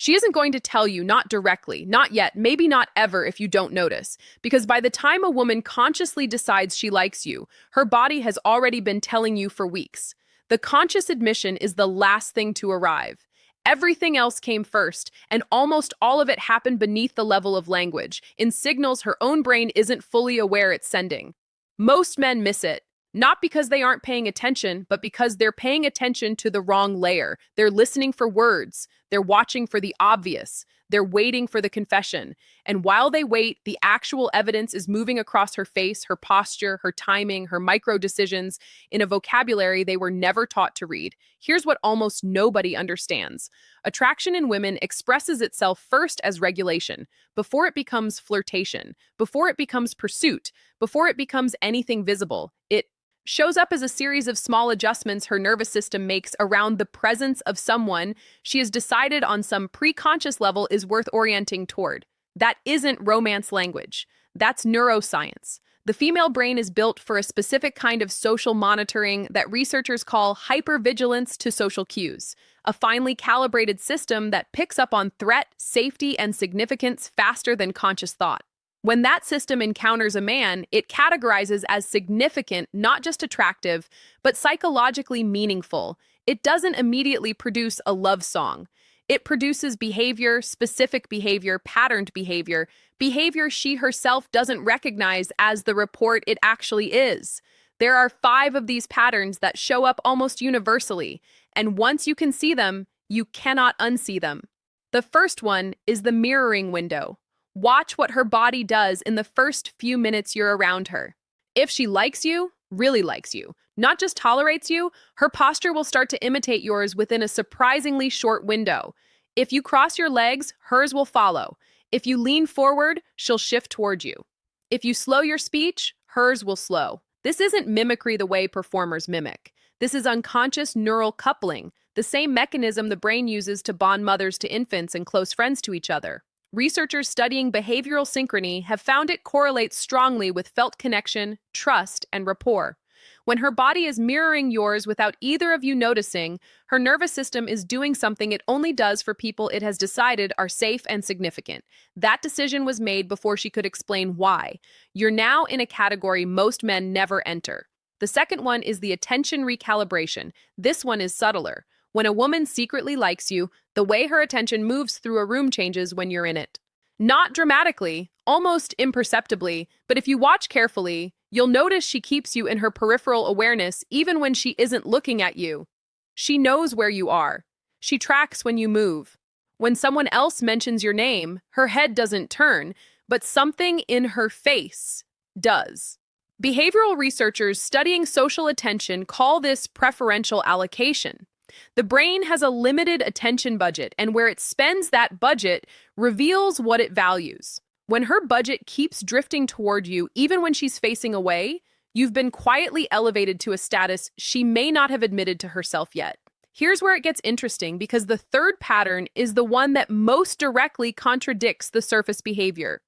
She isn't going to tell you, not directly, not yet, maybe not ever if you don't notice. Because by the time a woman consciously decides she likes you, her body has already been telling you for weeks. The conscious admission is the last thing to arrive. Everything else came first, and almost all of it happened beneath the level of language, in signals her own brain isn't fully aware it's sending. Most men miss it. Not because they aren't paying attention, but because they're paying attention to the wrong layer. They're listening for words. They're watching for the obvious. They're waiting for the confession. And while they wait, the actual evidence is moving across her face, her posture, her timing, her micro decisions in a vocabulary they were never taught to read. Here's what almost nobody understands. Attraction in women expresses itself first as regulation, before it becomes flirtation, before it becomes pursuit, before it becomes anything visible. It shows up as a series of small adjustments her nervous system makes around the presence of someone she has decided on some preconscious level is worth orienting toward. That isn't romance language. That's neuroscience. The female brain is built for a specific kind of social monitoring that researchers call hypervigilance to social cues, a finely calibrated system that picks up on threat, safety, and significance faster than conscious thought. When that system encounters a man, it categorizes as significant, not just attractive, but psychologically meaningful. It doesn't immediately produce a love song. It produces behavior, specific behavior, patterned behavior, behavior she herself doesn't recognize as the report it actually is. There are 5 of these patterns that show up almost universally, and once you can see them, you cannot unsee them. The first one is the mirroring window. Watch what her body does in the first few minutes you're around her. If she likes you, really likes you, not just tolerates you, her posture will start to imitate yours within a surprisingly short window. If you cross your legs, hers will follow. If you lean forward, she'll shift toward you. If you slow your speech, hers will slow. This isn't mimicry the way performers mimic. This is unconscious neural coupling, the same mechanism the brain uses to bond mothers to infants and close friends to each other. Researchers studying behavioral synchrony have found it correlates strongly with felt connection, trust, and rapport. When her body is mirroring yours without either of you noticing, her nervous system is doing something it only does for people it has decided are safe and significant. That decision was made before she could explain why. You're now in a category most men never enter. The second one is the attention recalibration. This one is subtler. When a woman secretly likes you, the way her attention moves through a room changes when you're in it. Not dramatically, almost imperceptibly, but if you watch carefully, you'll notice she keeps you in her peripheral awareness even when she isn't looking at you. She knows where you are. She tracks when you move. When someone else mentions your name, her head doesn't turn, but something in her face does. Behavioral researchers studying social attention call this preferential allocation. The brain has a limited attention budget, and where it spends that budget reveals what it values. When her budget keeps drifting toward you, even when she's facing away, you've been quietly elevated to a status she may not have admitted to herself yet. Here's where it gets interesting, because the third pattern is the one that most directly contradicts the surface behavior.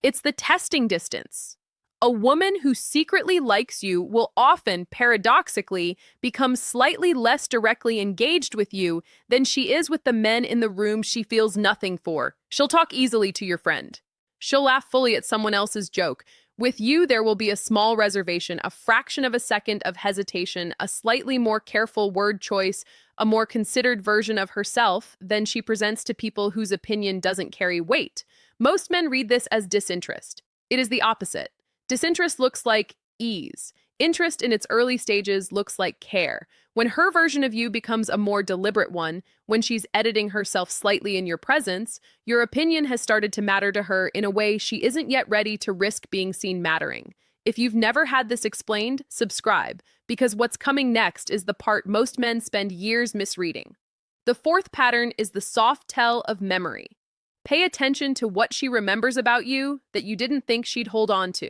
It's the testing distance. A woman who secretly likes you will often, paradoxically, become slightly less directly engaged with you than she is with the men in the room she feels nothing for. She'll talk easily to your friend. She'll laugh fully at someone else's joke. With you, there will be a small reservation, a fraction of a second of hesitation, a slightly more careful word choice, a more considered version of herself than she presents to people whose opinion doesn't carry weight. Most men read this as disinterest. It is the opposite. Disinterest looks like ease. Interest in its early stages looks like care. When her version of you becomes a more deliberate one, when she's editing herself slightly in your presence, your opinion has started to matter to her in a way she isn't yet ready to risk being seen mattering. If you've never had this explained, subscribe, because what's coming next is the part most men spend years misreading. The fourth pattern is the soft tell of memory. Pay attention to what she remembers about you that you didn't think she'd hold on to.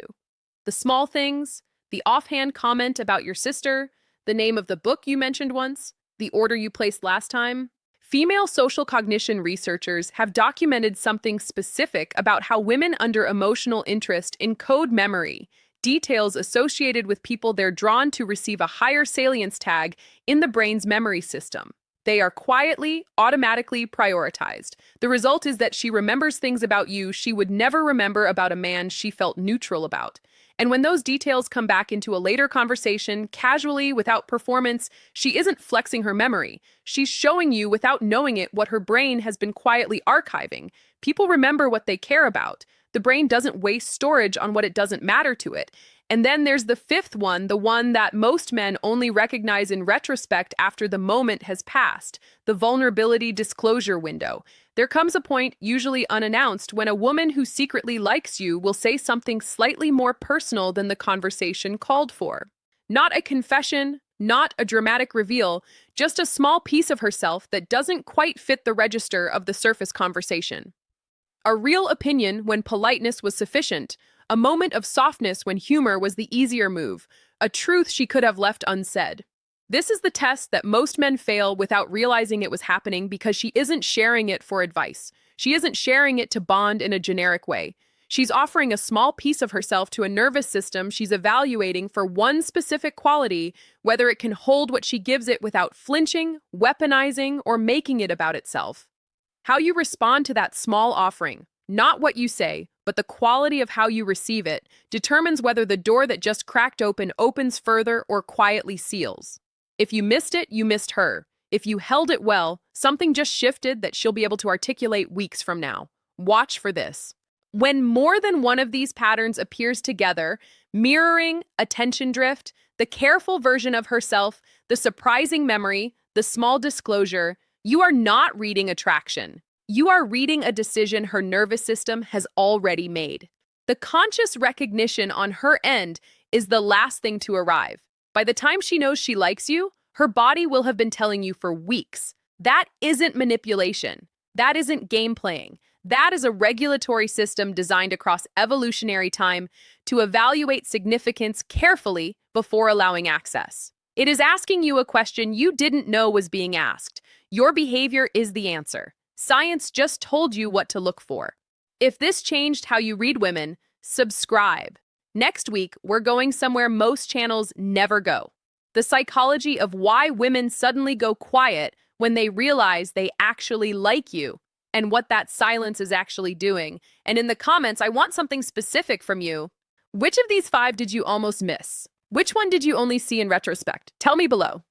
The small things, the offhand comment about your sister, the name of the book you mentioned once, the order you placed last time. Female social cognition researchers have documented something specific about how women under emotional interest encode memory, details associated with people they're drawn to receive a higher salience tag in the brain's memory system. They are quietly, automatically prioritized. The result is that she remembers things about you she would never remember about a man she felt neutral about. And when those details come back into a later conversation, casually, without performance, she isn't flexing her memory. She's showing you, without knowing it, what her brain has been quietly archiving. People remember what they care about. The brain doesn't waste storage on what it doesn't matter to it. And then there's the fifth one, the one that most men only recognize in retrospect after the moment has passed, the vulnerability disclosure window. There comes a point, usually unannounced, when a woman who secretly likes you will say something slightly more personal than the conversation called for. Not a confession, not a dramatic reveal, just a small piece of herself that doesn't quite fit the register of the surface conversation. A real opinion when politeness was sufficient, a moment of softness when humor was the easier move, a truth she could have left unsaid. This is the test that most men fail without realizing it was happening because she isn't sharing it for advice. She isn't sharing it to bond in a generic way. She's offering a small piece of herself to a nervous system she's evaluating for one specific quality, whether it can hold what she gives it without flinching, weaponizing, or making it about itself. How you respond to that small offering, not what you say, but the quality of how you receive it, determines whether the door that just cracked open opens further or quietly seals. If you missed it, you missed her. If you held it well, something just shifted that she'll be able to articulate weeks from now. Watch for this. When more than one of these patterns appears together, mirroring, attention drift, the careful version of herself, the surprising memory, the small disclosure, you are not reading attraction. You are reading a decision her nervous system has already made. The conscious recognition on her end is the last thing to arrive. By the time she knows she likes you, her body will have been telling you for weeks. That isn't manipulation. That isn't game playing. That is a regulatory system designed across evolutionary time to evaluate significance carefully before allowing access. It is asking you a question you didn't know was being asked. Your behavior is the answer. Science just told you what to look for. If this changed how you read women, subscribe. Next week, we're going somewhere most channels never go. The psychology of why women suddenly go quiet when they realize they actually like you, and what that silence is actually doing. And in the comments, I want something specific from you. Which of these 5 did you almost miss? Which one did you only see in retrospect? Tell me below.